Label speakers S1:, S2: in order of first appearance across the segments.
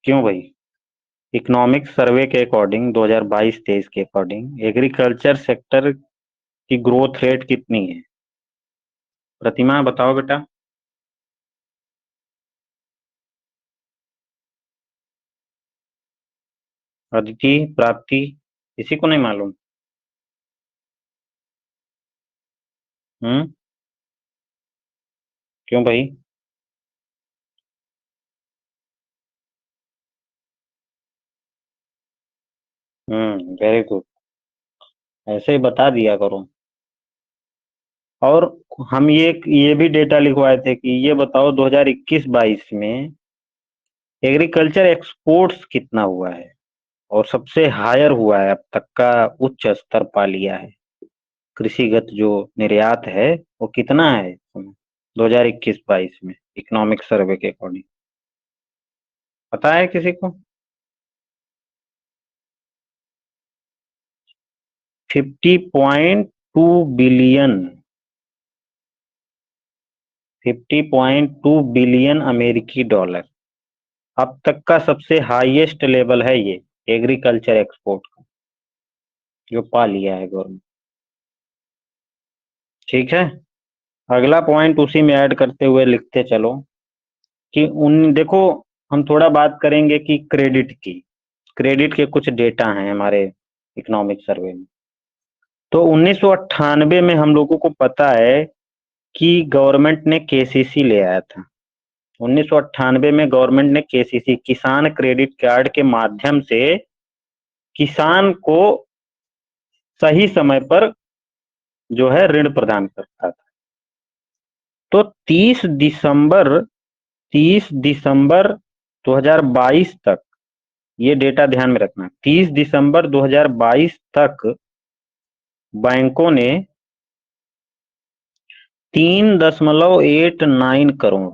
S1: क्यों भाई? Economic survey के अकॉर्डिंग 2022-23 के अकॉर्डिंग एग्रीकल्चर सेक्टर की ग्रोथ रेट कितनी है? प्रतिमा बताओ बेटा। अदिति, प्राप्ति, किसी को नहीं मालूम? हम्म। क्यों भाई? Very good. ऐसे ही बता दिया करो। और हम ये भी डेटा लिखवाए थे कि ये बताओ 2021-22 में एग्रीकल्चर एक्सपोर्ट्स कितना हुआ है, और सबसे हायर हुआ है, अब तक का उच्च स्तर पा लिया है कृषिगत जो निर्यात है, वो कितना है 2021-22 में इकोनॉमिक सर्वे के अकॉर्डिंग? पता है किसी को? 50.2 बिलियन। 50.2 बिलियन अमेरिकी डॉलर अब तक का सबसे हाईएस्ट लेवल है ये एग्रीकल्चर एक्सपोर्ट का, जो पा लिया है गवर्नमेंट। ठीक है। अगला पॉइंट उसी में ऐड करते हुए लिखते चलो कि उन देखो, हम थोड़ा बात करेंगे कि क्रेडिट की। क्रेडिट के कुछ डेटा हैं हमारे इकोनॉमिक सर्वे में। तो 1998 में हम लोगों को पता है कि गवर्नमेंट ने केसीसी ले आया था। 1998 में गवर्नमेंट ने केसीसी, किसान क्रेडिट कार्ड के माध्यम से किसान को सही समय पर जो है ऋण प्रदान करता था। तो 30 दिसंबर 2022 तक, ये डेटा ध्यान में रखना, 30 दिसंबर 2022 तक बैंकों ने 3.89 करोड़,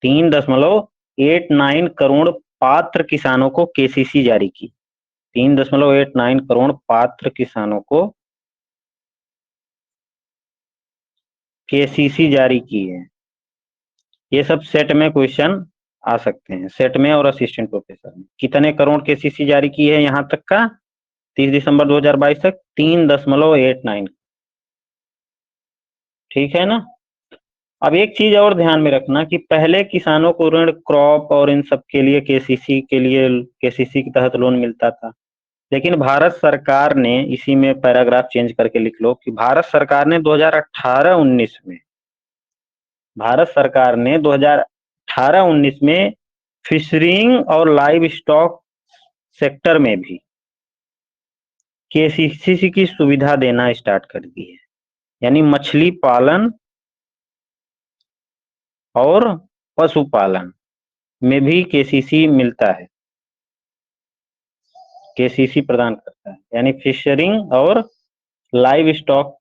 S1: 3.89 करोड़ पात्र किसानों को केसीसी जारी की। 3.89 करोड़ पात्र किसानों को केसीसी जारी की है। ये सब सेट में क्वेश्चन आ सकते हैं, सेट में और असिस्टेंट प्रोफेसर में। कितने करोड़ केसीसी जारी की है यहां तक का? 30 दिसंबर 2022 तक 3.89। ठीक है ना? अब एक चीज और ध्यान में रखना कि पहले किसानों को ऋण क्रॉप और इन सब के लिए केसीसी के तहत लोन मिलता था। लेकिन भारत सरकार ने, इसी में पैराग्राफ चेंज करके लिख लो कि भारत सरकार ने 2018-19 में, भारत सरकार ने 2018-19 में फिशरिंग और लाइव स्टॉक सेक्टर में भी केसीसी की सुविधा देना स्टार्ट कर दी है। यानी मछली पालन और पशुपालन में भी केसीसी मिलता है, केसीसी प्रदान करता है। यानी फिशरिंग और लाइव स्टॉक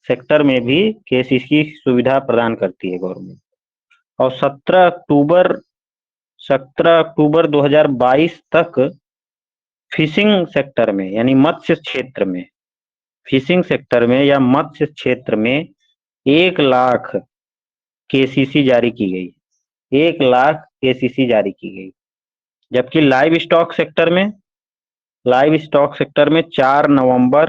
S1: सेक्टर में भी केसीसी की सुविधा प्रदान करती है गवर्नमेंट। और 17 अक्टूबर 2022 तक फिशिंग सेक्टर में, यानी मत्स्य क्षेत्र में, फिशिंग सेक्टर में या मत्स्य क्षेत्र में 1 लाख केसीसी जारी की गई। 1 लाख केसीसी जारी की गई। जबकि लाइव स्टॉक सेक्टर में 2022 तक 4 नवंबर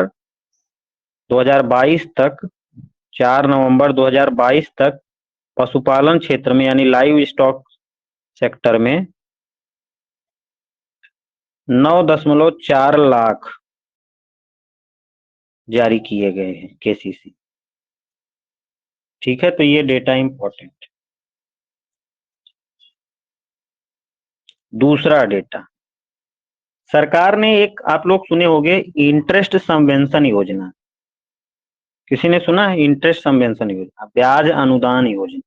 S1: 2022 तक पशुपालन क्षेत्र में, यानी लाइव स्टॉक सेक्टर में 9.4 लाख जारी किए गए हैं केसीसी। ठीक है, तो ये डेटा इंपॉर्टेंट। दूसरा डेटा, सरकार ने एक, आप लोग सुने होंगे, इंटरेस्ट सबवेंशन योजना। किसी ने सुना है इंटरेस्ट सबवेंशन योजना? ब्याज अनुदान योजना,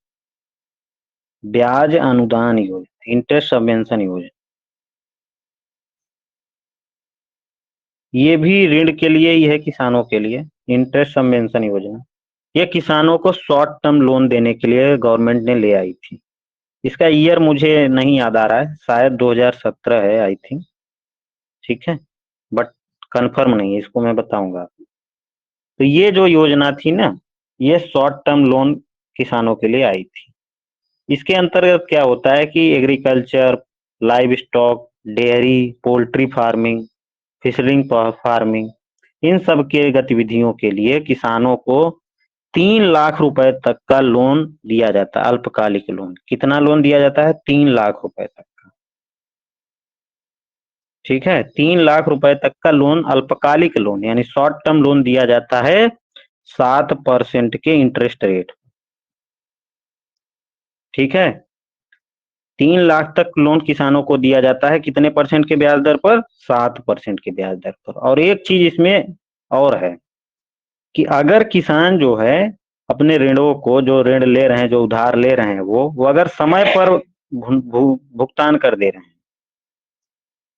S1: ब्याज अनुदान योजना, इंटरेस्ट सबवेंशन योजना। ये भी ऋण के लिए ही है, किसानों के लिए। इंटरेस्ट सबवेंशन योजना ये किसानों को शॉर्ट टर्म लोन देने के लिए गवर्नमेंट ने ले आई थी। इसका ईयर मुझे नहीं याद आ रहा है, शायद 2017 है आई थिंक। ठीक है, बट कंफर्म नहीं है, इसको मैं बताऊंगा। तो ये जो योजना थी ना, ये शॉर्ट टर्म लोन किसानों के लिए आई थी। इसके अंतर्गत क्या होता है कि agriculture, livestock, dairy, poultry farming, fishering farming, इन सब के गतिविधियों के लिए किसानों को 3 लाख रुपए तक का लोन दिया जाता है, अल्पकालिक लोन। कितना लोन दिया जाता है? 3 लाख रुपए तक का। ठीक है, 3 लाख रुपए तक का लोन, अल्पकालिक लोन यानी शॉर्ट टर्म लोन दिया जाता है 7% के इंटरेस्ट रेट। ठीक है, 3 लाख तक लोन किसानों को दिया जाता है, कितने परसेंट के ब्याज दर पर? 7% के ब्याज दर पर। और एक चीज इसमें और है कि अगर किसान जो है अपने ऋणों को, जो ऋण ले रहे हैं, जो उधार ले रहे हैं, वो अगर समय पर भुगतान कर दे रहे हैं,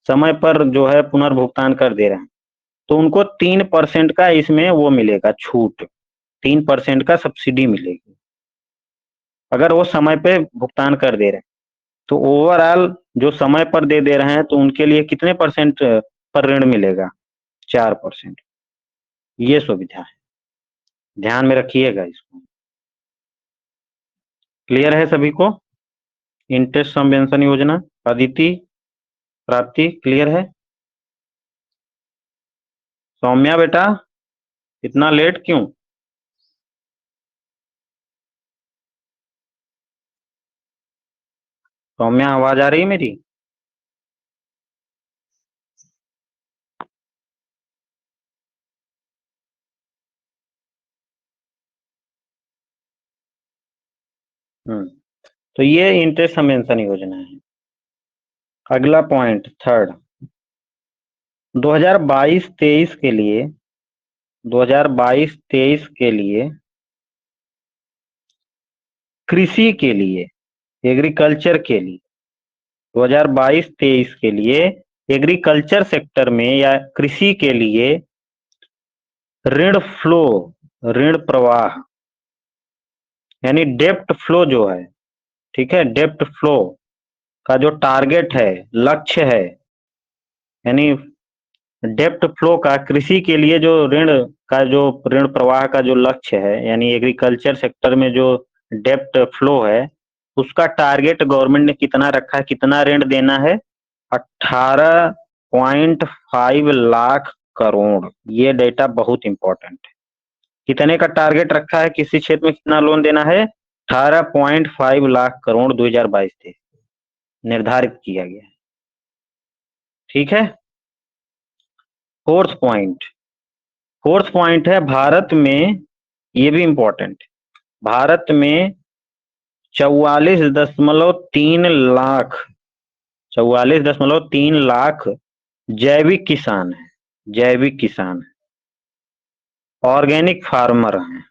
S1: समय पर जो है पुनर्भुगतान कर दे रहे हैं, तो उनको 3% का इसमें वो मिलेगा, छूट। 3% का सब्सिडी मिलेगी अगर वो समय पे भुगतान कर दे रहे हैं। तो ओवरऑल जो समय पर दे रहे हैं, तो उनके लिए कितने परसेंट पर ऋण मिलेगा? 4%। ये सुविधा है, ध्यान में रखिएगा इसको। क्लियर है सभी को? इंटरेस्ट सबवेंशन योजना, अदिति, प्राप्ति, क्लियर है? सौम्या बेटा, इतना लेट क्यों? सौम्या, आवाज आ रही है मेरी? तो ये इंटरेस्ट सबवेंशन योजना है। अगला पॉइंट, थर्ड, 2022-23 के लिए, 2022-23 के लिए कृषि के लिए, एग्रीकल्चर के लिए, 2022-23 के लिए एग्रीकल्चर सेक्टर में या कृषि के लिए ऋण फ्लो, ऋण प्रवाह यानी डेप्ट फ्लो जो है, ठीक है, डेप्ट फ्लो का जो टारगेट है, लक्ष्य है, यानी डेप्ट फ्लो का कृषि के लिए जो ऋण का, जो ऋण प्रवाह का जो लक्ष्य है, यानी एग्रीकल्चर सेक्टर में जो डेप्ट फ्लो है, उसका टारगेट गवर्नमेंट ने कितना रखा है, कितना ऋण देना है? 18.5 लाख करोड़। ये डेटा बहुत इंपॉर्टेंट है। कितने का टारगेट रखा है, किसी क्षेत्र में कितना लोन देना है? 18.5 लाख करोड़ 2022 से निर्धारित किया गया है। ठीक है, फोर्थ पॉइंट, फोर्थ पॉइंट है भारत में, ये भी इंपॉर्टेंट, भारत में 44.3 लाख, 44.3 लाख जैविक किसान है, जैविक किसान है, ऑर्गेनिक फार्मर हैं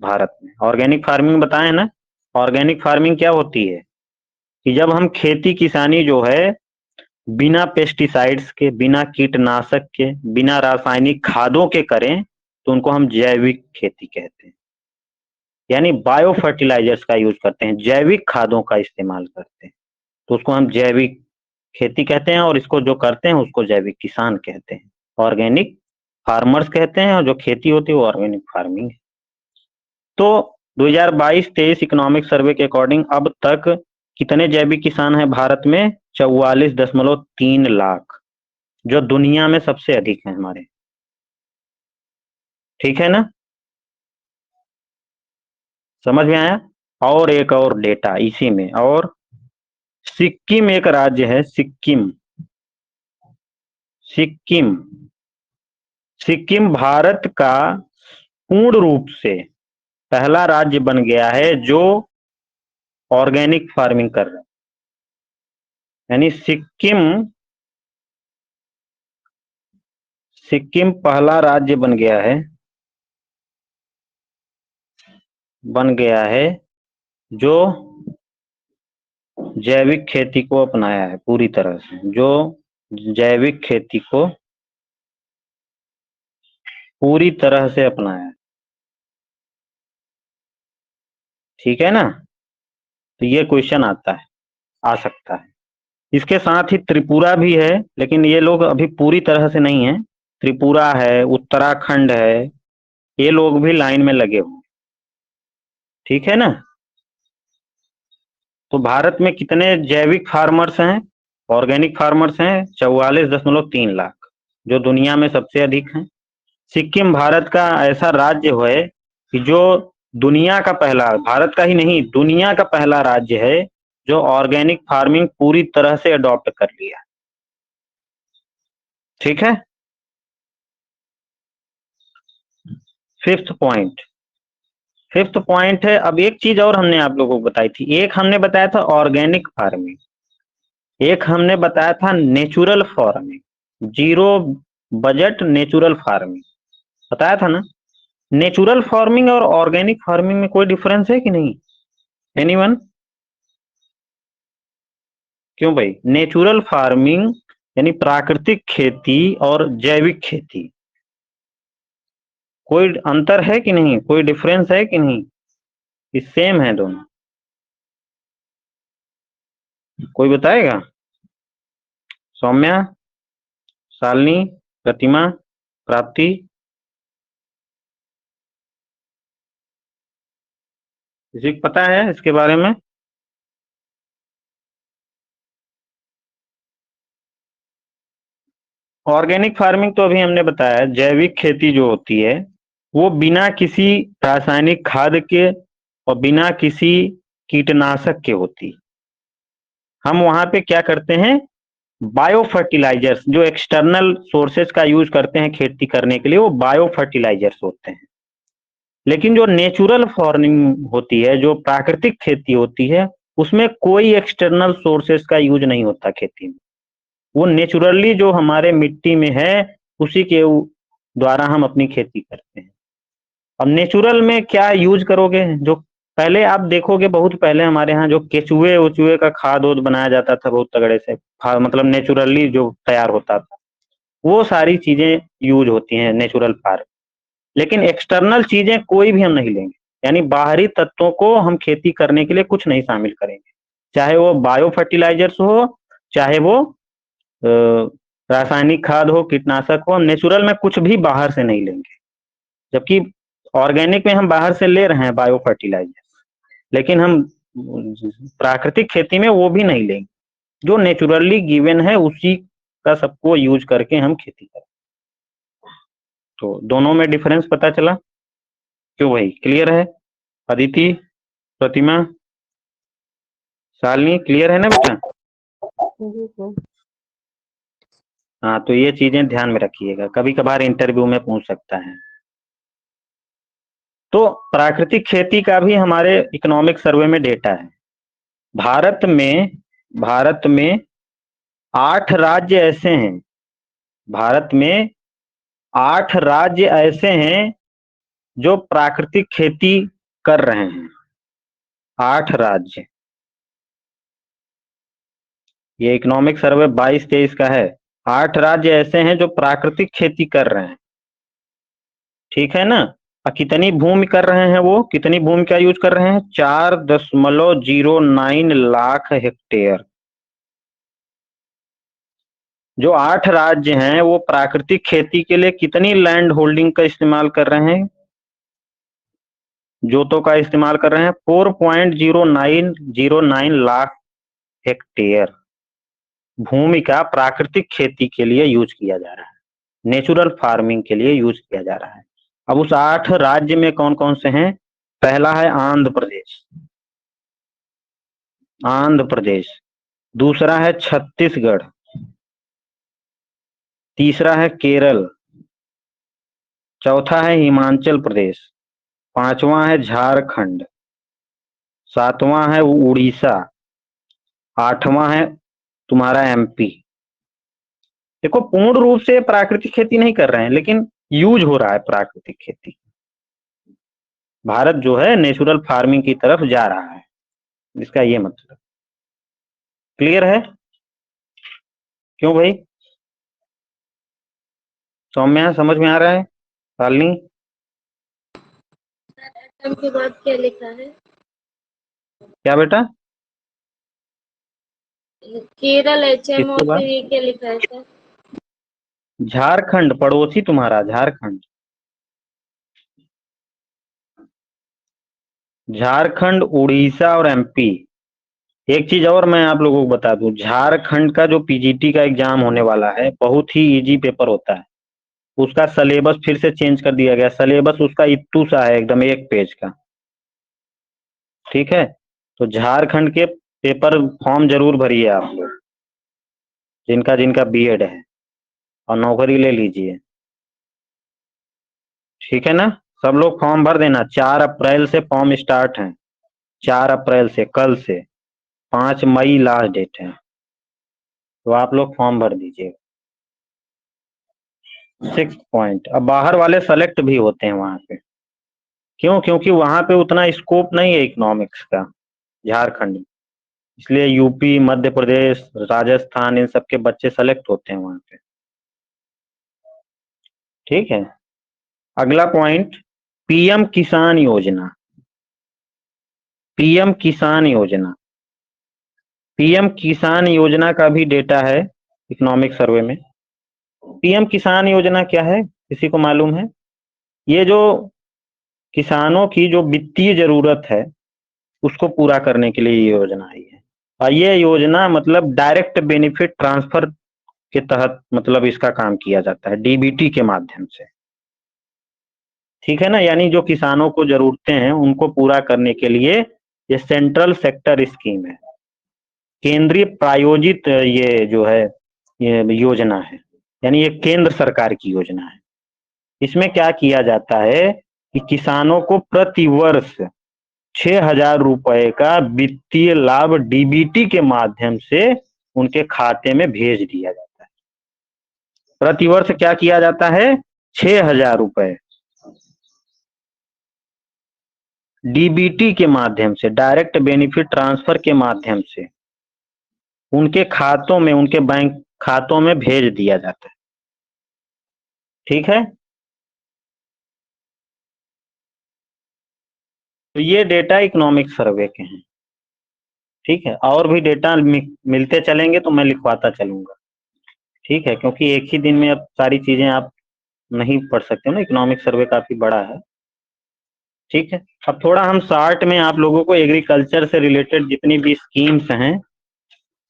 S1: भारत में। ऑर्गेनिक फार्मिंग बताए ना, ऑर्गेनिक फार्मिंग क्या होती है कि जब हम खेती किसानी जो है बिना पेस्टिसाइड्स के, बिना कीटनाशक के, बिना रासायनिक खादों के करें, तो उनको हम जैविक खेती कहते हैं। यानी बायो फर्टिलाइजर्स का यूज करते हैं, जैविक खादों का इस्तेमाल करते हैं, तो उसको हम जैविक खेती कहते हैं। और इसको जो करते हैं उसको जैविक किसान कहते हैं, ऑर्गेनिक फार्मर्स कहते हैं। और जो खेती होती है वो ऑर्गेनिक फार्मिंग है। तो 2022-23 इकोनॉमिक सर्वे के अकॉर्डिंग अब तक कितने जैविक किसान हैं भारत में? 44.3 लाख, जो दुनिया में सबसे अधिक है हमारे। ठीक है ना, समझ में आया? और एक और डेटा इसी में, और सिक्किम एक राज्य है, सिक्किम, सिक्किम, सिक्किम भारत का पूर्ण रूप से पहला राज्य बन गया है जो ऑर्गेनिक फार्मिंग कर रहा है। यानी सिक्किम, सिक्किम पहला राज्य बन गया है, बन गया है जो जैविक खेती को अपनाया है पूरी तरह से, जो जैविक खेती को पूरी तरह से अपनाया है। ठीक है ना, तो ये क्वेश्चन आता है, आ सकता है। इसके साथ ही त्रिपुरा भी है, लेकिन ये लोग अभी पूरी तरह से नहीं है। त्रिपुरा है, उत्तराखंड है, ये लोग भी लाइन में लगे हुए। ठीक है ना, तो भारत में कितने जैविक फार्मर्स हैं, ऑर्गेनिक फार्मर्स हैं? 44.3 लाख, जो दुनिया में सबसे अधिक हैं। सिक्किम भारत का ऐसा राज्य है कि जो दुनिया का पहला, भारत का ही नहीं दुनिया का पहला राज्य है जो ऑर्गेनिक फार्मिंग पूरी तरह से अडॉप्ट कर लिया। ठीक है। फिफ्थ पॉइंट है, अब एक चीज और हमने आप लोगों को बताई थी। एक हमने बताया था ऑर्गेनिक फार्मिंग, एक हमने बताया था natural farming, zero budget natural farming, बताया था ना। नेचुरल फार्मिंग और ऑर्गेनिक फार्मिंग में कोई डिफरेंस है कि नहीं? एनीवन? क्यों भाई? नेचुरल फार्मिंग यानी प्राकृतिक खेती और जैविक खेती, कोई अंतर है कि नहीं, कोई डिफरेंस है कि नहीं, कि सेम है दोनों? कोई बताएगा? सौम्या, शालिनी, प्रतिमा, प्राप्ति? किसी को पता है इसके बारे में? ऑर्गेनिक फार्मिंग तो अभी हमने बताया, जैविक खेती जो होती है वो बिना किसी रासायनिक खाद के और बिना किसी कीटनाशक के होती। हम वहां पे क्या करते हैं, बायो फर्टिलाइजर्स, जो एक्सटर्नल सोर्सेज का यूज करते हैं खेती करने के लिए, वो बायो फर्टिलाइजर्स होते हैं। लेकिन जो नेचुरल फार्मिंग होती है, जो प्राकृतिक खेती होती है, उसमें कोई एक्सटर्नल सोर्सेज का यूज नहीं होता खेती में। वो नेचुरली जो हमारे मिट्टी में है उसी के द्वारा हम अपनी खेती करते हैं। अब नेचुरल में क्या यूज करोगे? जो पहले आप देखोगे, बहुत पहले हमारे यहाँ जो केचुए उचुए का खाद ओद बनाया जाता था बहुत तगड़े से, मतलब नेचुरली जो तैयार होता था, वो सारी चीजें यूज होती हैं नेचुरल फार्म। लेकिन एक्सटर्नल चीजें कोई भी हम नहीं लेंगे, यानी बाहरी तत्वों को हम खेती करने के लिए कुछ नहीं शामिल करेंगे, चाहे वो बायो फर्टिलाइजर्स हो, चाहे वो रासायनिक खाद हो, कीटनाशक हो। हम नेचुरल में कुछ भी बाहर से नहीं लेंगे, जबकि ऑर्गेनिक में हम बाहर से ले रहे हैं बायो फर्टिलाइजर, लेकिन हम प्राकृतिक खेती में वो भी नहीं लेंगे। जो नेचुरली गिवन है उसी का सबको यूज करके हम खेती करें। तो दोनों में डिफरेंस पता चला? क्यों भाई, क्लियर है? अदिति, प्रतिमा, शालिनी, क्लियर है ना बेटा? हाँ, तो ये चीजें ध्यान में रखिएगा, कभी कभार इंटरव्यू में पूछ सकता है। तो प्राकृतिक खेती का भी हमारे इकोनॉमिक सर्वे में डेटा है। भारत में 8 राज्य ऐसे हैं, भारत में 8 राज्य ऐसे हैं जो प्राकृतिक खेती कर रहे हैं। 8 राज्य, ये इकोनॉमिक सर्वे 22-23 का है। 8 राज्य ऐसे हैं जो प्राकृतिक खेती कर रहे हैं, ठीक है ना। और कितनी भूमि कर रहे हैं, वो कितनी भूमि का यूज कर रहे हैं? 4.09 लाख हेक्टेयर। जो 8 राज्य हैं वो प्राकृतिक खेती के लिए कितनी लैंड होल्डिंग का इस्तेमाल कर रहे हैं, जोतों का इस्तेमाल कर रहे हैं? 4.0909 लाख हेक्टेयर भूमि का प्राकृतिक खेती के लिए यूज किया जा रहा है, नेचुरल फार्मिंग के लिए यूज किया जा रहा है। अब उस 8 राज्य में कौन कौन से हैं? पहला है आंध्र प्रदेश, आंध्र प्रदेश। दूसरा है छत्तीसगढ़, तीसरा है केरल, चौथा है हिमाचल प्रदेश, पांचवा है झारखंड, सातवां है उड़ीसा, आठवां है तुम्हारा एमपी। देखो, पूर्ण रूप से प्राकृतिक खेती नहीं कर रहे हैं, लेकिन यूज हो रहा है प्राकृतिक खेती। भारत जो है नेचुरल फार्मिंग की तरफ जा रहा है, इसका ये मतलब। क्लियर है? क्यों भाई? सौम्या, समझ में आ रहा है? शालिनी?
S2: एटम के बाद क्या लिखा है?
S1: क्या बेटा?
S2: केरल एचएम
S1: किसके
S2: और
S1: बाद?
S2: फिर ये क्या लिखा है सर?
S1: झारखंड, पड़ोसी तुम्हारा झारखंड। झारखंड, उड़ीसा और एमपी, एक चीज और मैं आप लोगों को बता दूं, झारखंड का जो पीजीटी का एग्जाम होने वाला है बहुत ही इजी पेपर होता है। उसका सिलेबस फिर से चेंज कर दिया गया, सिलेबस उसका इत्तू सा है एकदम, एक पेज का। ठीक है, तो झारखंड के पेपर फॉर्म जरूर भरिए आप लोग, जिनका जिनका बीएड है, और नौकरी ले लीजिए। ठीक है ना, सब लोग फॉर्म भर देना। 4 अप्रैल से फॉर्म स्टार्ट है, 4 अप्रैल से, कल से। 5 मई लास्ट डेट है, तो आप लोग फॉर्म भर दीजिए। 6 पॉइंट, अब बाहर वाले सेलेक्ट भी होते हैं वहां पे। क्यों? क्योंकि वहां पे उतना स्कोप नहीं है इकोनॉमिक्स का, झारखंड में। इसलिए यूपी, मध्य प्रदेश, राजस्थान, इन सब के बच्चे सेलेक्ट होते हैं वहां पे। ठीक है, अगला पॉइंट, पीएम किसान योजना। पीएम किसान योजना, पीएम किसान योजना का भी डेटा है इकोनॉमिक सर्वे में। पीएम किसान योजना क्या है, किसी को मालूम है? ये जो किसानों की जो वित्तीय जरूरत है उसको पूरा करने के लिए ये योजना आई है। और ये योजना मतलब डायरेक्ट बेनिफिट ट्रांसफर के तहत मतलब इसका काम किया जाता है, डीबीटी के माध्यम से। ठीक है ना, यानी जो किसानों को जरूरतें हैं उनको पूरा करने के लिए ये सेंट्रल सेक्टर स्कीम है, केंद्रीय प्रायोजित ये जो है ये योजना है, यानी ये केंद्र सरकार की योजना है। इसमें क्या किया जाता है कि किसानों को प्रति वर्ष 6,000 रुपए का वित्तीय लाभ डीबीटी के माध्यम से उनके खाते में भेज दिया जाता है। प्रतिवर्ष क्या किया जाता है? 6,000 रुपए डीबीटी के माध्यम से, डायरेक्ट बेनिफिट ट्रांसफर के माध्यम से उनके खातों में, उनके बैंक खातों में भेज दिया जाता है। ठीक है, तो ये डेटा इकोनॉमिक सर्वे के हैं। ठीक है, और भी डेटा मिलते चलेंगे तो मैं लिखवाता चलूंगा। ठीक है, क्योंकि एक ही दिन में अब सारी चीजें आप नहीं पढ़ सकते हो ना, इकोनॉमिक सर्वे काफी बड़ा है। ठीक है, अब थोड़ा हम शॉर्ट में आप लोगों को एग्रीकल्चर से रिलेटेड जितनी भी स्कीम्स हैं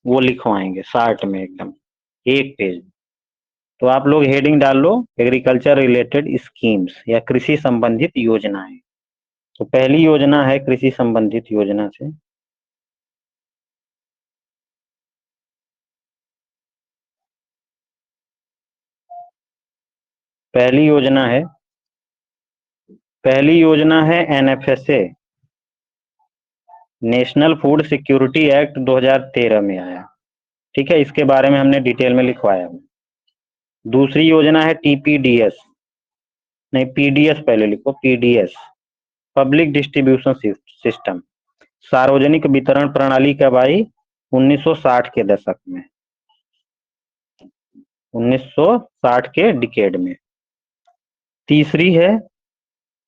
S1: वो लिखवाएंगे शॉर्ट में एकदम, एक पेज। तो आप लोग हेडिंग डाल लो, एग्रीकल्चर रिलेटेड स्कीम्स या कृषि संबंधित योजनाएं। तो पहली योजना है कृषि संबंधित योजना से, पहली योजना है NFSA, national food security act 2013 में आया। ठीक है, इसके बारे में हमने डिटेल में लिखवाया है। दूसरी योजना है टीपीडीएस, नहीं पीडीएस पहले लिखो, पीडीएस, पब्लिक डिस्ट्रीब्यूशन सिस्टम, सार्वजनिक वितरण प्रणाली कब आई? 1960 के दशक में, 1960 के डिकेड में। तीसरी है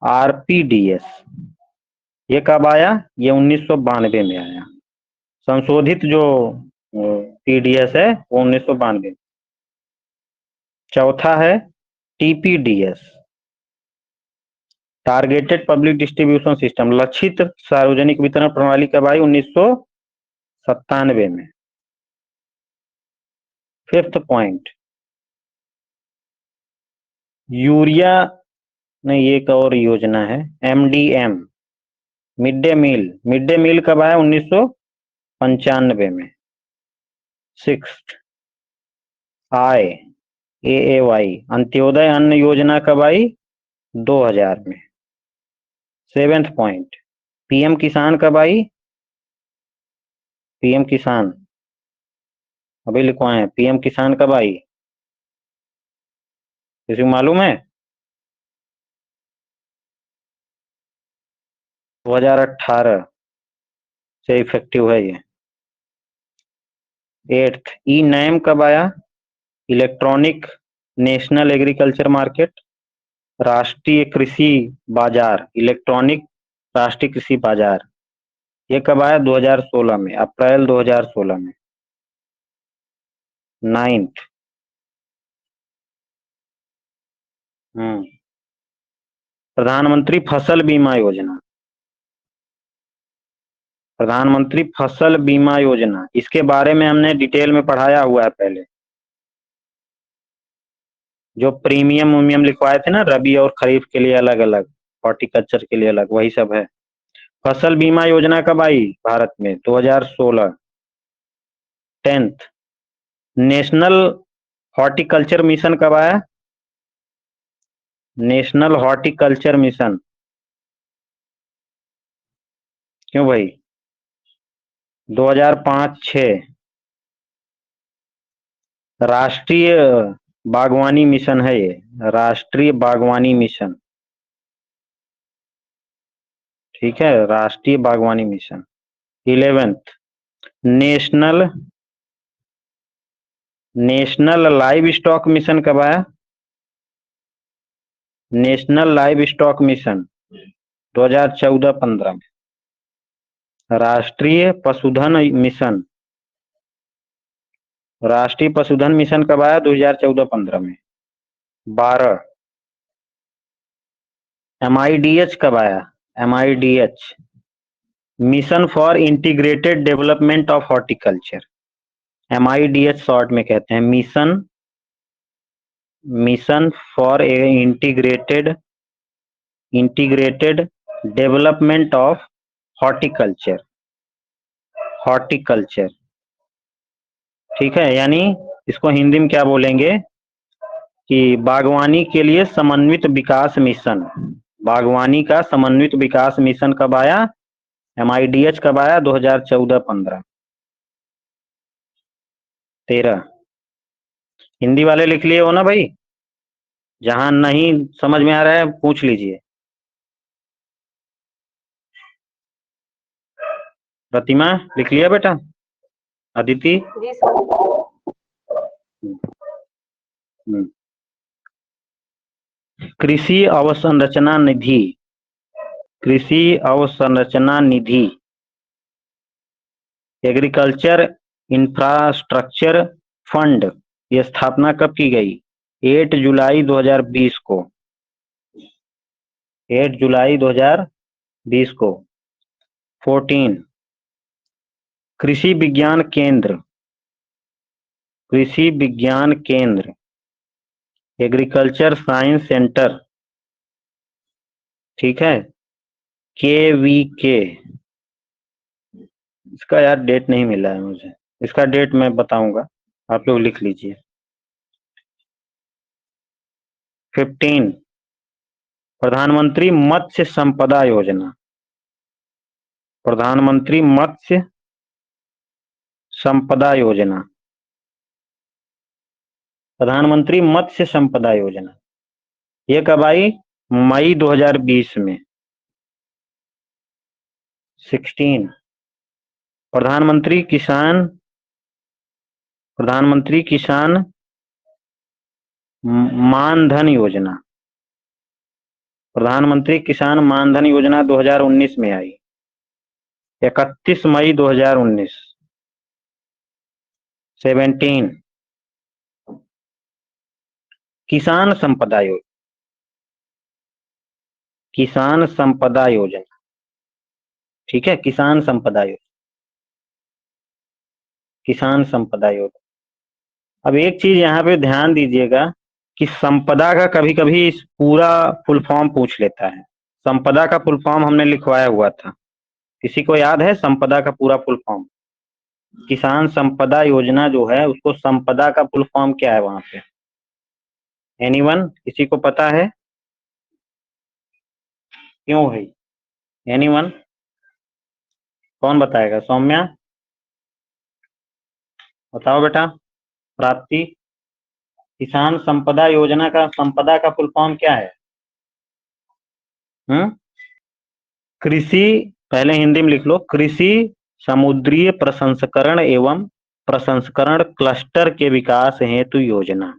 S1: आरपीडीएस, ये कब आया? ये 1992 में आया। संशोधित जो पीडीएस है वो 1992। चौथा है TPDS, targeted public distribution system, लक्षित सार्वजनिक वितरण प्रणाली कब आई? 1997 में। फिफ्थ पॉइंट, यूरिया, नहीं एक और योजना है एमडीएम, मिड डे मील कब आया? 1995 में। सिक्स, आय, एएवाई, अंत्योदय अन्न योजना कब आई? 2000 में। सेवेंथ पॉइंट, पीएम किसान कब आई? पीएम किसान अभी लिखवाए, पीएम किसान कब आई? किसी को मालूम है? 2018 से इफेक्टिव है ये। एट्थ, ई नैम कब आया? इलेक्ट्रॉनिक नेशनल एग्रीकल्चर मार्केट, राष्ट्रीय कृषि बाजार, इलेक्ट्रॉनिक राष्ट्रीय कृषि बाजार, ये कब आया? 2016 में, अप्रैल 2016 में। नाइन्थ, प्रधानमंत्री फसल बीमा योजना, प्रधानमंत्री फसल बीमा योजना, इसके बारे में हमने डिटेल में पढ़ाया हुआ है पहले। जो प्रीमियम उमियम लिखवाए थे ना, रबी और खरीफ के लिए अलग अलग, हॉर्टिकल्चर के लिए अलग, वही सब है। फसल बीमा योजना कब आई भारत में? 2016। 10th, नेशनल हॉर्टिकल्चर मिशन कब आया? नेशनल हॉर्टिकल्चर मिशन, क्यों भाई? 2005-6। राष्ट्रीय बागवानी मिशन है ये, राष्ट्रीय बागवानी मिशन, ठीक है, राष्ट्रीय बागवानी mission. 11th, national live stock mission कब आया? नेशनल लाइव स्टॉक मिशन 2014-15 में। राष्ट्रीय पशुधन मिशन, राष्ट्रीय पशुधन मिशन कब आया? 2014-15 में। 12, MIDH कब आया? MIDH, mission for integrated development of horticulture, MIDH short में कहते हैं, mission for integrated development of horticulture, ठीक है। यानी इसको हिंदी में क्या बोलेंगे कि बागवानी के लिए समन्वित विकास मिशन। बागवानी का समन्वित विकास मिशन कब आया? MIDH कब आया? 2014-15। 13, हिंदी वाले लिख लिए हो ना भाई? जहां नहीं समझ में आ रहा है पूछ लीजिए। प्रतिमा लिख लिया बेटा? अदिति?
S3: जी सर।
S1: कृषि अवसंरचना निधि, कृषि अवसंरचना निधि, एग्रीकल्चर इंफ्रास्ट्रक्चर फंड, ये स्थापना कब की गई? 8 जुलाई 2020 को, 8 जुलाई 2020 को। 14, कृषि विज्ञान केंद्र, कृषि विज्ञान केंद्र, एग्रीकल्चर साइंस सेंटर, ठीक है, KVK। इसका यार डेट नहीं मिला है मुझे, इसका डेट मैं बताऊंगा, आप लोग लिख लीजिए। 15, प्रधानमंत्री मत्स्य संपदा योजना, प्रधानमंत्री मत्स्य संपदा योजना, प्रधानमंत्री मत्स्य संपदा योजना, ये कब आई? मई 2020 में। 16, प्रधानमंत्री किसान मानधन योजना, प्रधानमंत्री किसान मानधन योजना 2019 में आई, 31 मई 2019। 17, किसान संपदा योजना, किसान संपदा योजना, ठीक है, किसान संपदा योजना, किसान संपदा योजना। अब एक चीज यहाँ पे ध्यान दीजिएगा कि संपदा का कभी कभी पूरा फुल फॉर्म पूछ लेता है। संपदा का फुल फॉर्म हमने लिखवाया हुआ था, किसी को याद है संपदा का पूरा फुल फॉर्म? किसान संपदा योजना जो है उसको संपदा का फुल फॉर्म क्या है वहां पे? एनीवन, किसी को पता है? क्यों भाई? एनीवन, कौन बताएगा? सौम्या बताओ बेटा। प्राप्ति, किसान संपदा योजना का संपदा का फुल फॉर्म क्या है? कृषि, पहले हिंदी में लिख लो, कृषि समुद्रीय प्रसंस्करण एवं प्रसंस्करण क्लस्टर के विकास हेतु योजना।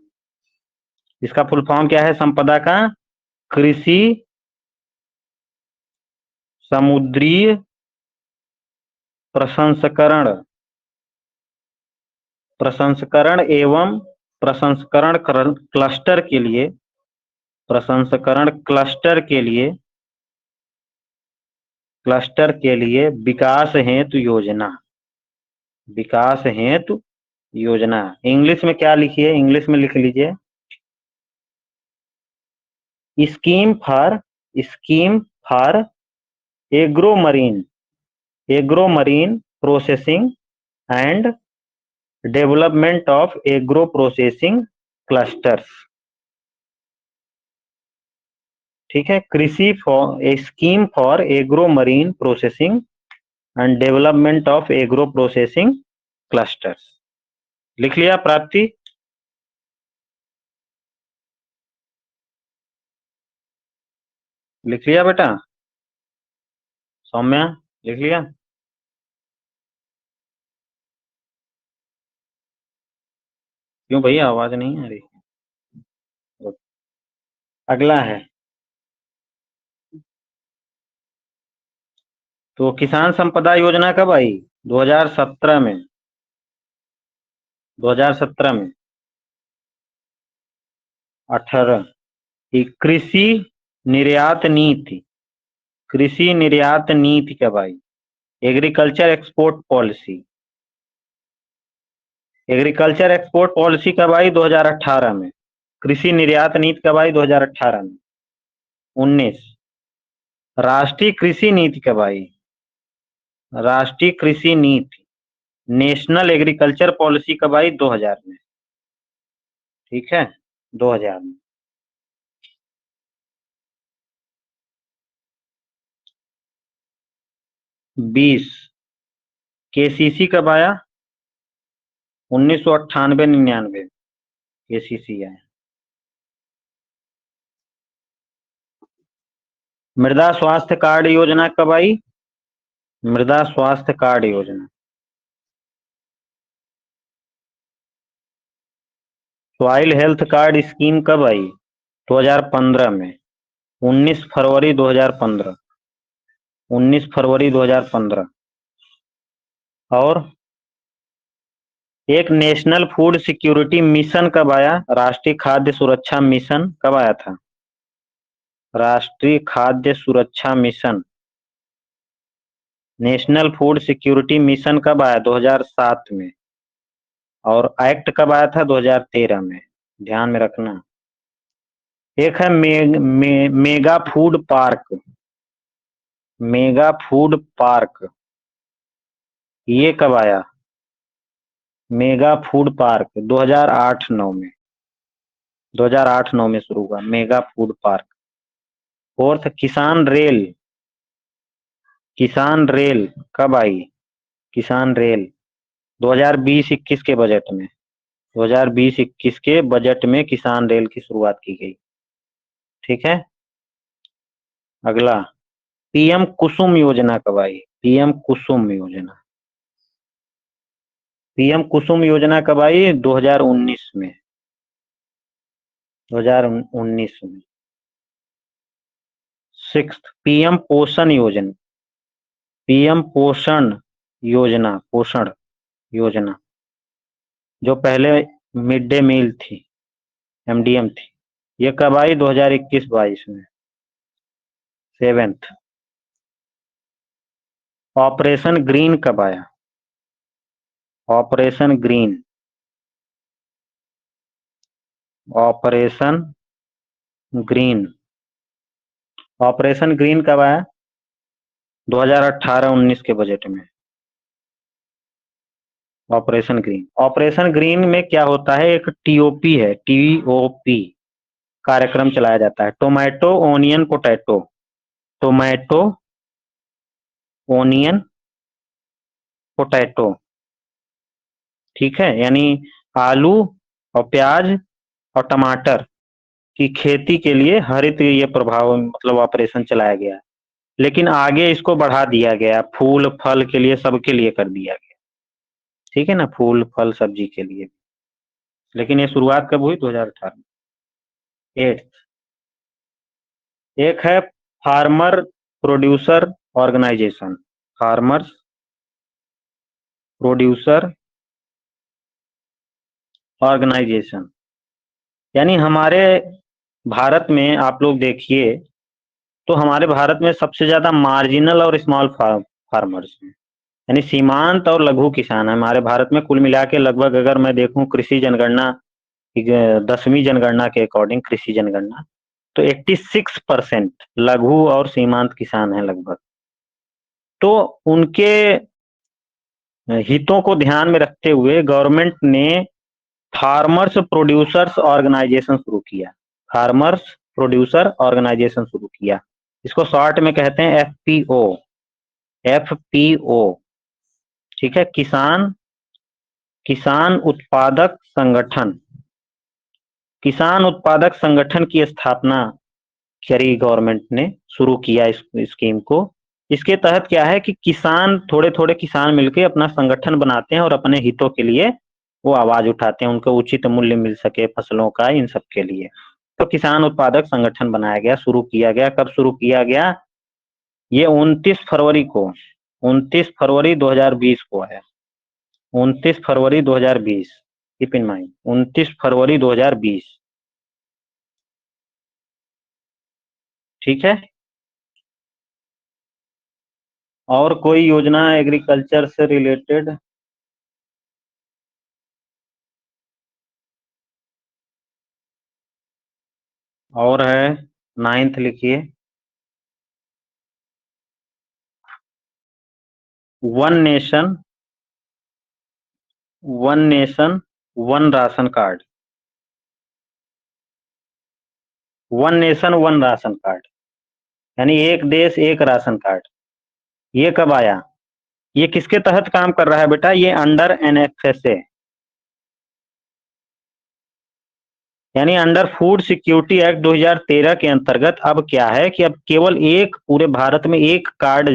S1: इसका फुल फॉर्म क्या है संपदा का? कृषि समुद्रीय प्रसंस्करण एवं प्रसंस्करण क्लस्टर के लिए, प्रसंस्करण क्लस्टर के लिए क्लस्टर के लिए विकास हेतु योजना, विकास हेतु योजना। इंग्लिश में क्या लिखिए, इंग्लिश में लिख लीजिए, scheme for agro marine processing and development of agro processing clusters. ठीक है, कृषि for a scheme for agro marine processing and development of agro processing clusters. लिख लिया प्राप्ति? लिख लिया बेटा? सौम्या लिख लिया? क्यों भैया आवाज नहीं आ रही? अगला है तो किसान संपदा योजना कब आई? 2017 में, 2017 में। 18 कृषि निर्यात नीति, कृषि निर्यात नीति कब आई? Agriculture export policy, agriculture export policy कब आई? 2018 में। कृषि निर्यात नीति कब आई? 2018 में। 19 राष्ट्रीय कृषि नीति कब आई? राष्ट्रीय कृषि नीति, नेशनल एग्रीकल्चर पॉलिसी कब आई? 2000 में। ठीक है, 2000 में। 20 केसीसी कब आया? 1998-99 केसीसी आया। मृदा स्वास्थ्य कार्ड योजना कब आई? मृदा स्वास्थ्य कार्ड योजना। सॉइल हेल्थ कार्ड स्कीम कब आई? 2015 में, 19 फरवरी 2015, 19 फरवरी 2015। और एक नेशनल फूड सिक्योरिटी मिशन कब आया? राष्ट्रीय खाद्य सुरक्षा मिशन कब आया था? राष्ट्रीय खाद्य सुरक्षा mission, national food security mission कब आया? 2007 में। और एक्ट कब आया था? 2013 में। ध्यान में रखना। एक है mega food park, mega food park, ये कब आया? मेगा फूड पार्क 2008-9 में, 2008-9 में शुरू हुआ मेगा फूड पार्क। फोर्थ किसान रेल, किसान रेल कब आई? किसान रेल 2020-21 के बजट में, 2020-21 के बजट में किसान रेल की शुरुआत की गई। ठीक है, अगला पीएम कुसुम योजना कब आई? पीएम कुसुम योजना, पीएम कुसुम योजना कब आई? 2019 में, 2019 में। 6 पीएम पोषण योजना, पीएम पोषण योजना, पोषण योजना जो पहले मिड डे मील थी, एमडीएम थी, ये कब आई? 2021-22 में। 7 ऑपरेशन ग्रीन कब आया? Operation green, operation green, operation green कब आया? 2018-19 के बजट में। ऑपरेशन ग्रीन, ऑपरेशन ग्रीन में क्या होता है? एक टीओपी है, टीओपी कार्यक्रम चलाया जाता है, tomato onion potato, tomato onion potato. ठीक है, यानी आलू और प्याज और टमाटर की खेती के लिए हरित ये प्रभाव मतलब ऑपरेशन चलाया गया, लेकिन आगे इसको बढ़ा दिया गया, फूल फल के लिए, सबके लिए कर दिया गया। ठीक है ना, फूल फल सब्जी के लिए। लेकिन ये शुरुआत कब हुई? 2018 में। 8 एक है farmer producer organisation, farmers producer organisation, यानी हमारे भारत में आप लोग देखिए तो हमारे भारत में सबसे ज्यादा मार्जिनल और स्मॉल फार्मर्स हैं, यानी सीमांत और लघु किसान है हमारे भारत में। कुल मिला के लगभग अगर मैं देखूं कृषि जनगणना 10वीं जनगणना के अकॉर्डिंग, कृषि जनगणना, तो 86% लघु और सीमांत किसान हैं लगभग। तो उनके हितों को ध्यान में रखते हुए गवर्नमेंट ने फार्मर्स प्रोड्यूसर्स ऑर्गेनाइजेशन शुरू किया। फार्मर्स प्रोड्यूसर ऑर्गेनाइजेशन शुरू किया, इसको शॉर्ट में कहते हैं एफपीओ। एफपीओ, ठीक है, किसान किसान उत्पादक संगठन। किसान उत्पादक संगठन की स्थापना करी गवर्नमेंट ने, शुरू किया इस स्कीम को। इसके तहत क्या है कि किसान, थोड़े थोड़े किसान मिलकर अपना संगठन बनाते हैं और अपने हितों के लिए वो आवाज उठाते हैं, उनको उचित मूल्य मिल सके फसलों का, इन सब के लिए। तो किसान उत्पादक संगठन बनाया गया, शुरू किया गया। कब शुरू किया गया? ये 29 फरवरी को, 29 फरवरी 2020 को है। 29 फरवरी 2020, कीप इन माइंड, 29 फरवरी 2020, ठीक है। और कोई योजना एग्रीकल्चर से रिलेटेड? और है, 9th लिखिए। One nation one ration card. One nation one ration card, यानी एक देश एक राशन कार्ड। ये कब आया? ये किसके तहत काम कर रहा है बेटा? ये अंडर एनएफएसए, यानी अंडर फूड सिक्योरिटी एक्ट 2013 के अंतर्गत। अब क्या है कि अब केवल एक, पूरे भारत में एक कार्ड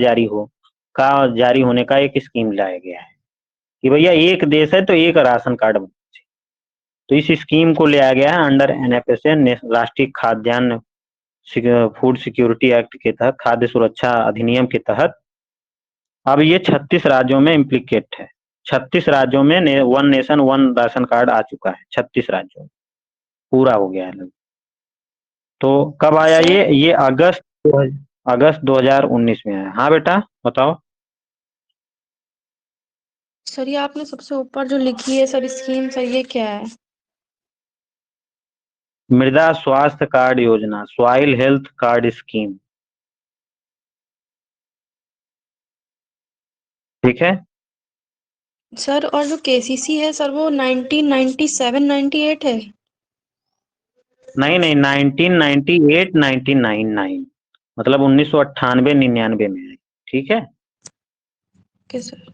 S1: जारी होने का एक स्कीम लाया गया है कि भैया एक देश है तो एक राशन कार्ड बना। तो इस स्कीम को लिया गया है अंडर एनएफएसए, राष्ट्रीय खाद्यान्न फूड सिक्योरिटी एक्ट के तहत, खाद्य सुरक्षा अधिनियम के तहत। अब ये 36 राज्यों में इम्प्लीकेट है। 36 राज्यों में one nation one ration card आ चुका है, 36 राज्यों में पूरा हो गया है। तो कब आया
S2: सर,
S1: ये अगस्त 2019 में आया। हाँ बेटा बताओ।
S3: सर ये आपने सबसे ऊपर जो लिखी है सर स्कीम, सर ये क्या है?
S1: मृदा स्वास्थ्य कार्ड योजना, सॉइल हेल्थ कार्ड स्कीम, ठीक है।
S3: सर और जो केसीसी है सर वो 1997-98 है?
S1: नहीं नहीं, 1998 1999, मतलब 1998-99 में है, ठीक है।
S3: Okay sir.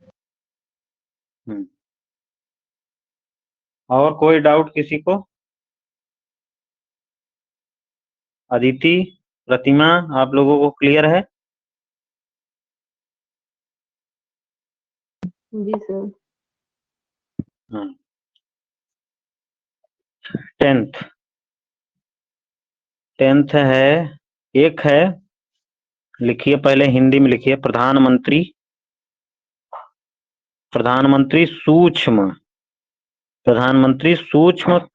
S1: और कोई डाउट किसी को? अदिति, प्रतिमा, आप लोगों को क्लियर है?
S2: जी सर।
S1: हाँ। 10th है, एक है, लिखिए पहले हिंदी में लिखिए। प्रधानमंत्री सूक्ष्म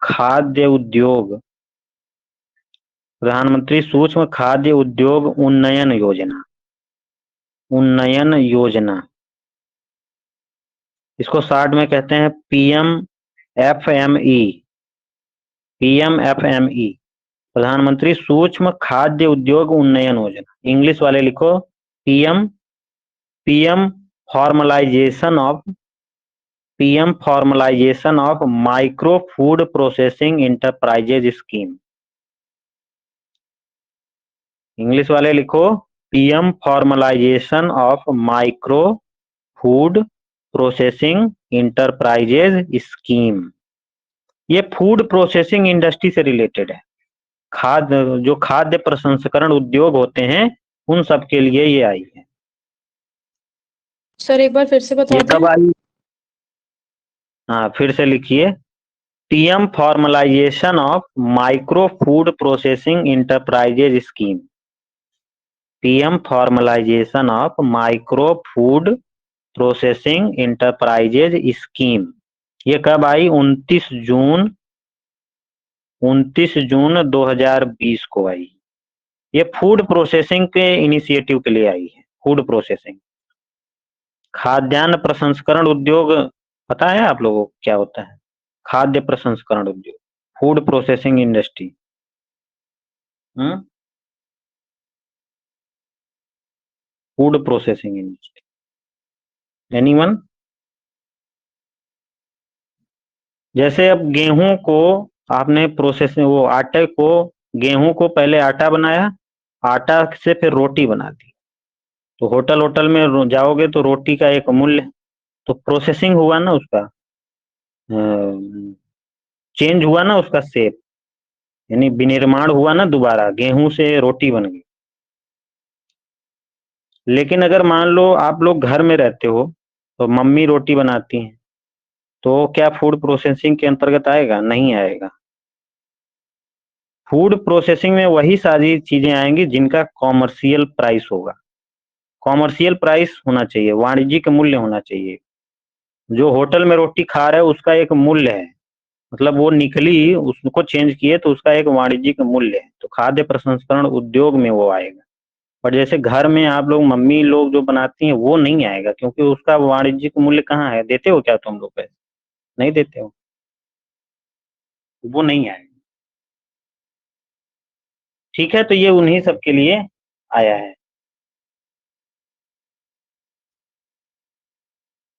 S1: खाद्य उद्योग, प्रधानमंत्री सूक्ष्म खाद्य उद्योग उन्नयन योजना, इसको शॉर्ट में कहते हैं पीएमएफएमई, प्रधानमंत्री सूक्ष्म खाद्य उद्योग उन्नयन योजना। इंग्लिश वाले लिखो PM formalisation of micro food processing enterprises scheme. English वाले लिखो PM formalisation of micro food processing enterprises scheme. ये फूड प्रोसेसिंग इंडस्ट्री से रिलेटेड है। जो खाद्य प्रसंस्करण उद्योग होते हैं उन सब के लिए ये आई है।
S3: सर एक बार फिर से बता
S1: ये
S3: दें।
S1: कब आई? हाँ फिर से लिखिए, PM formalisation of micro food processing enterprises scheme. PM formalisation of micro food processing enterprises scheme. ये कब आई? 29 जून 2020 को आई। ये फूड प्रोसेसिंग के इनिशिएटिव के लिए आई है। फूड प्रोसेसिंग, खाद्यान्न प्रसंस्करण उद्योग, पता है आप लोगों को क्या होता है? खाद्य प्रसंस्करण उद्योग, food processing industry. Food processing industry, anyone? जैसे अब गेहूं को आपने प्रोसेस, वो आटे को, गेहूं को पहले आटा बनाया, आटा से फिर रोटी बना दी, तो होटल में जाओगे तो रोटी का एक मूल्य, तो प्रोसेसिंग हुआ ना उसका, चेंज हुआ ना उसका शेप, यानी विनिर्माण हुआ ना, दोबारा गेहूं से रोटी बन गई। लेकिन अगर मान लो आप लोग घर में रहते हो तो मम्मी रोटी बनाती हैं, तो क्या फूड प्रोसेसिंग के अंतर्गत आएगा? नहीं आएगा। फूड प्रोसेसिंग में वही सारी चीजें आएंगी जिनका कॉमर्शियल प्राइस होगा। कॉमर्शियल प्राइस होना चाहिए, वाणिज्यिक मूल्य होना चाहिए। जो होटल में रोटी खा रहे हो उसका एक मूल्य है, मतलब वो निकली, उसको चेंज किए तो उसका एक वाणिज्यिक मूल्य है, तो खाद्य प्रसंस्करण उद्योग में वो आएगा। पर जैसे घर में आप लोग, मम्मी लोग जो बनाती हैं, वो नहीं आएगा, क्योंकि उसका वाणिज्यिक मूल्य कहाँ है? देते हो क्या तुम लोग पैसे? नहीं देते हो, वो नहीं आएगा। ठीक है, तो ये उन्हीं सब के लिए आया है।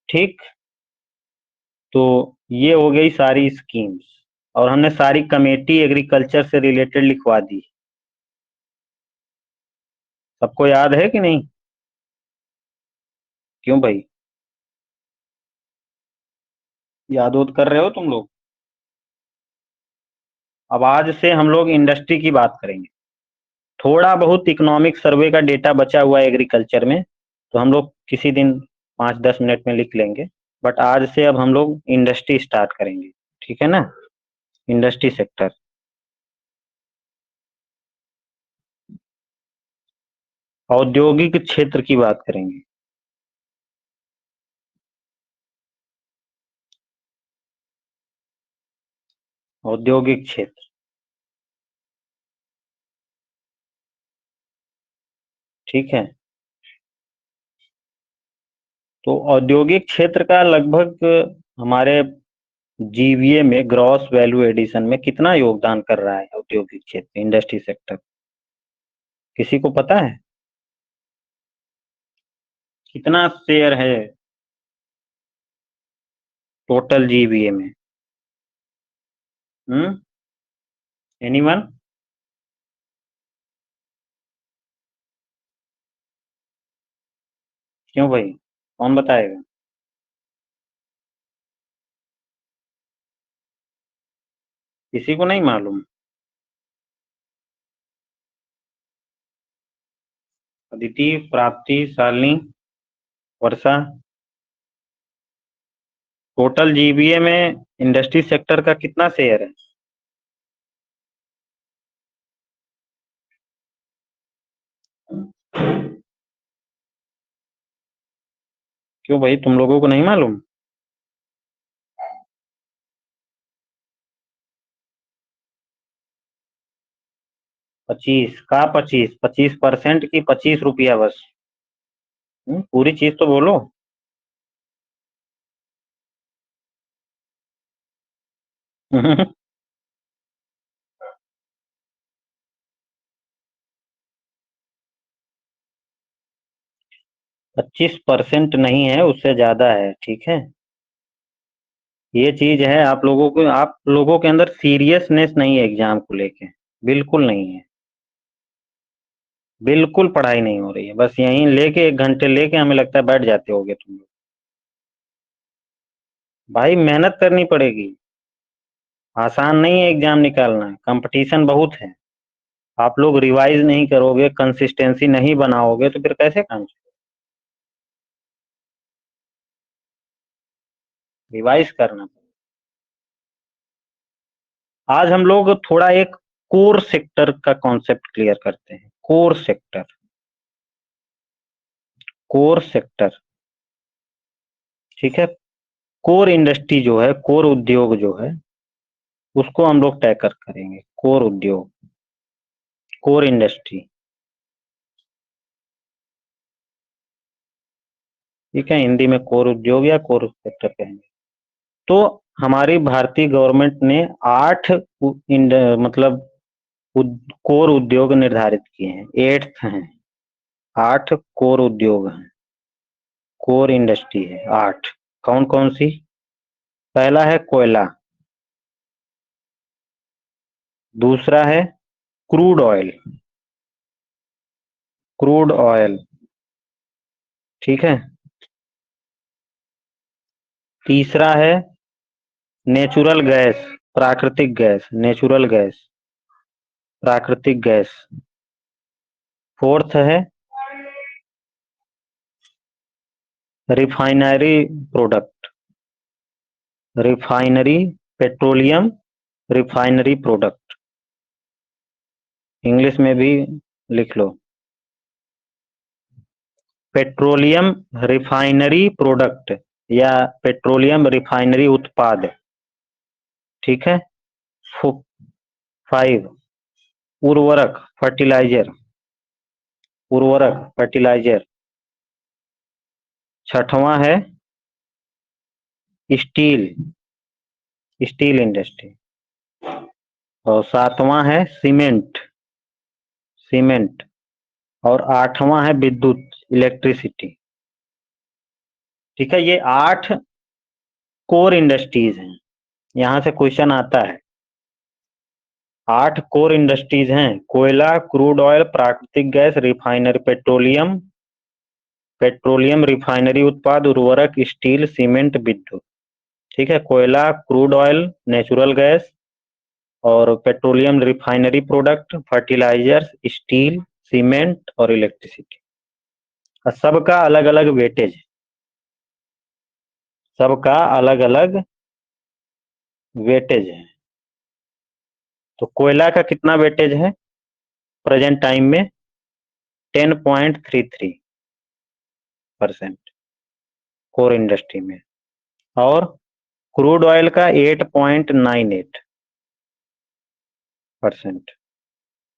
S1: ठीक, तो ये हो गई सारी स्कीम्स, और हमने सारी कमेटी एग्रीकल्चर से रिलेटेड लिखवा दी। सबको याद है कि नहीं? क्यों भाई, याद उद कर रहे हो तुम लोग? अब आज से हम लोग इंडस्ट्री की बात करेंगे। थोड़ा बहुत इकोनॉमिक सर्वे का डेटा बचा हुआ है एग्रीकल्चर में, तो हम लोग किसी दिन 5-10 मिनट में लिख लेंगे। बट आज से अब हम लोग इंडस्ट्री स्टार्ट करेंगे, ठीक है ना? इंडस्ट्री सेक्टर, औद्योगिक क्षेत्र की बात करेंगे। औद्योगिक क्षेत्र, ठीक है। तो औद्योगिक क्षेत्र का लगभग हमारे जीवीए में, ग्रॉस वैल्यू एडिशन में, कितना योगदान कर रहा है औद्योगिक क्षेत्र, इंडस्ट्री सेक्टर? किसी को पता है कितना शेयर है टोटल जीवीए में? एनीवन? क्यों भाई, कौन बताएगा? किसी को नहीं मालूम? अदिति, प्राप्ति, शालिनी, वर्षा, टोटल जीबीए में इंडस्ट्री सेक्टर का कितना शेयर है? क्यों भाई, तुम लोगों को नहीं मालूम? 25 का 25, 25% की 25 रुपया बस। पूरी चीज तो बोलो। 25% नहीं है, उससे ज्यादा है, ठीक है। ये चीज है, आप लोगों को, आप लोगों के अंदर सीरियसनेस नहीं है एग्जाम को लेके, बिल्कुल नहीं है। बिल्कुल पढ़ाई नहीं हो रही है, बस यहीं लेके 1 घंटे लेके हमें लगता है बैठ जाते होगे तुम लोग। भाई मेहनत करनी पड़ेगी, आसान नहीं है एग्जाम निकालना, कंपटीशन बहुत है। आप लोग रिवाइज नहीं करोगे, कंसिस्टेंसी नहीं बनाओगे, तो फिर कैसे काम चलेगा? रिवाइज करना पड़ेगा। आज हम लोग थोड़ा एक कोर सेक्टर का कॉन्सेप्ट क्लियर करते हैं। कोर सेक्टर, कोर सेक्टर, ठीक है। कोर इंडस्ट्री जो है, कोर उद्योग जो है, उसको हम लोग टैकल करेंगे। कोर उद्योग, कोर इंडस्ट्री, ठीक है, हिंदी में कोर उद्योग या कोर सेक्टर कहेंगे। तो हमारी भारतीय गवर्नमेंट ने 8 मतलब कोर उद्योग निर्धारित किए हैं, 8 हैं, 8 कोर उद्योग हैं, कोर इंडस्ट्री है 8। कौन कौन सी? पहला है कोयला, दूसरा है क्रूड ऑयल, क्रूड ऑयल, ठीक है। तीसरा है नेचुरल गैस, प्राकृतिक गैस, नेचुरल गैस, प्राकृतिक गैस। फोर्थ है refinery product, refinery, petroleum refinery product, English में भी लिख लो, पेट्रोलियम रिफाइनरी प्रोडक्ट या पेट्रोलियम रिफाइनरी उत्पाद, ठीक है। 5 उर्वरक, फर्टिलाइजर, उर्वरक फर्टिलाइजर। छठवां है स्टील, स्टील इंडस्ट्री। और सातवां है सीमेंट, सीमेंट। और आठवां है विद्युत, इलेक्ट्रिसिटी, ठीक है। ये 8 कोर इंडस्ट्रीज हैं, यहां से क्वेश्चन आता है। 8 कोर इंडस्ट्रीज हैं, कोयला, क्रूड ऑयल, प्राकृतिक gas, refinery, petroleum, petroleum refinery उत्पाद, उर्वरक, स्टील, सीमेंट, विद्युत, ठीक है। कोयला, क्रूड ऑयल, नेचुरल गैस और petroleum refinery product, fertilisers, steel, cement और इलेक्ट्रिसिटी। सबका अलग अलग वेटेज है, सबका अलग अलग वेटेज है। तो कोयला का कितना वेटेज है प्रेजेंट टाइम में? 10.33% कोर इंडस्ट्री में। और क्रूड ऑयल का 8.98%।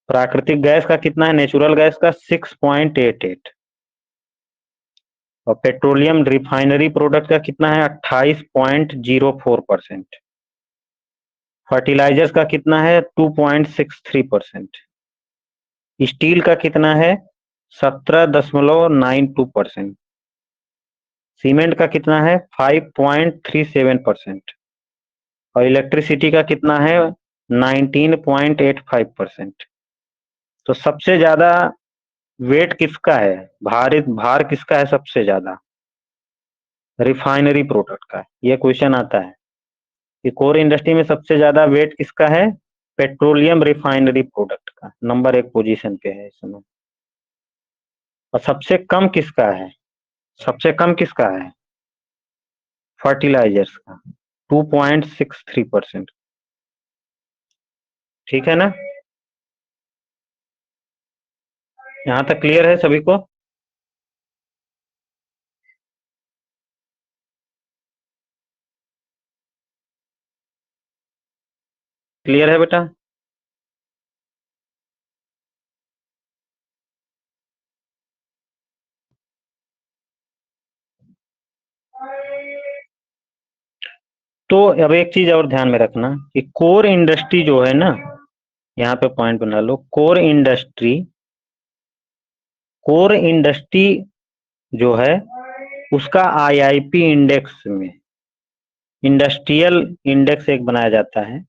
S1: प्राकृतिक गैस का कितना है? नेचुरल गैस का 6.88। और पेट्रोलियम रिफाइनरी प्रोडक्ट का कितना है? 28.04%। फर्टिलाइजर्स का कितना है? 2.63%। स्टील का कितना है? 17.92%। सीमेंट का कितना है? 5.37%। और इलेक्ट्रिसिटी का कितना है? 19.85%। तो सबसे ज्यादा वेट किसका है? भार किसका है सबसे ज्यादा? रिफाइनरी प्रोडक्ट का। यह क्वेश्चन आता है कि कोर इंडस्ट्री में सबसे ज्यादा वेट किसका है? पेट्रोलियम रिफाइनरी प्रोडक्ट का नंबर 1 पोजीशन पे है इस समय। और सबसे कम किसका है? सबसे कम किसका है? फर्टिलाइजर्स का, 2.63%। ठीक है ना? यहां तक क्लियर है सभी को? क्लियर है बेटा? तो अब एक चीज और ध्यान में रखना कि कोर इंडस्ट्री जो है ना, यहाँ पे पॉइंट बना लो, कोर इंडस्ट्री, कोर इंडस्ट्री जो है उसका आईआईपी इंडेक्स में, इंडस्ट्रियल इंडेक्स एक बनाया जाता है,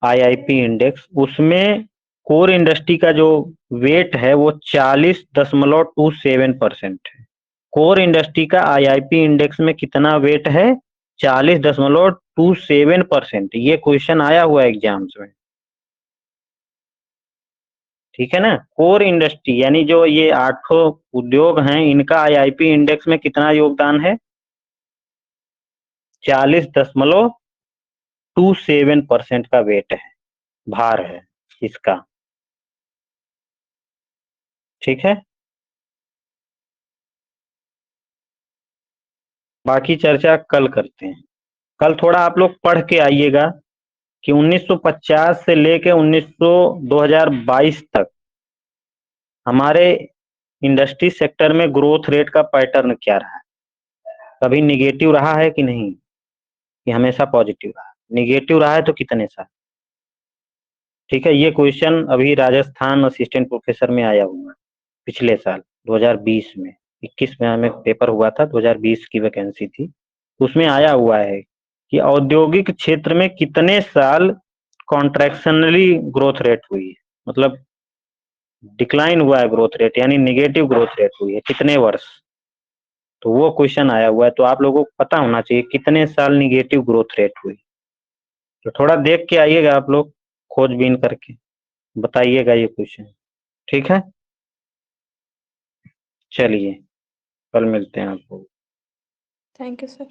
S1: आईआईपी इंडेक्स, उसमें कोर इंडस्ट्री का जो वेट है वो 40.27% है। कोर इंडस्ट्री का आईआईपी इंडेक्स में कितना वेट है? 40.27%। ये क्वेश्चन आया हुआ है एग्जाम्स में, ठीक है ना। कोर इंडस्ट्री यानी जो ये 8 उद्योग हैं, इनका आईआईपी इंडेक्स में कितना योगदान है? 40.27% का वेट है, भार है इसका, ठीक है। बाकी चर्चा कल करते हैं। कल थोड़ा आप लोग पढ़ के आइएगा कि 1950 से लेके 2022 तक हमारे इंडस्ट्री सेक्टर में ग्रोथ रेट का पैटर्न क्या रहा है, कभी निगेटिव रहा है कि नहीं, कि हमेशा पॉजिटिव रहा, निगेटिव रहा है तो कितने साल। ठीक है, ये क्वेश्चन अभी राजस्थान असिस्टेंट प्रोफेसर में आया हुआ है पिछले साल 2020 में, 21 में हमें पेपर हुआ था, 2020 की वैकेंसी थी, उसमें आया हुआ है कि औद्योगिक क्षेत्र में कितने साल कॉन्ट्रैक्शनली ग्रोथ रेट हुई है, मतलब डिक्लाइन हुआ है ग्रोथ रेट, यानी निगेटिव ग्रोथ रेट हुई है, कितने वर्ष। तो वो क्वेश्चन आया हुआ है, तो आप लोगों को पता होना चाहिए कितने साल निगेटिव ग्रोथ रेट हुई। तो थोड़ा देख के आइएगा आप लोग, खोजबीन करके बताइएगा ये क्वेश्चन। ठीक है, चलिए कल मिलते हैं आपको।
S3: Thank you sir.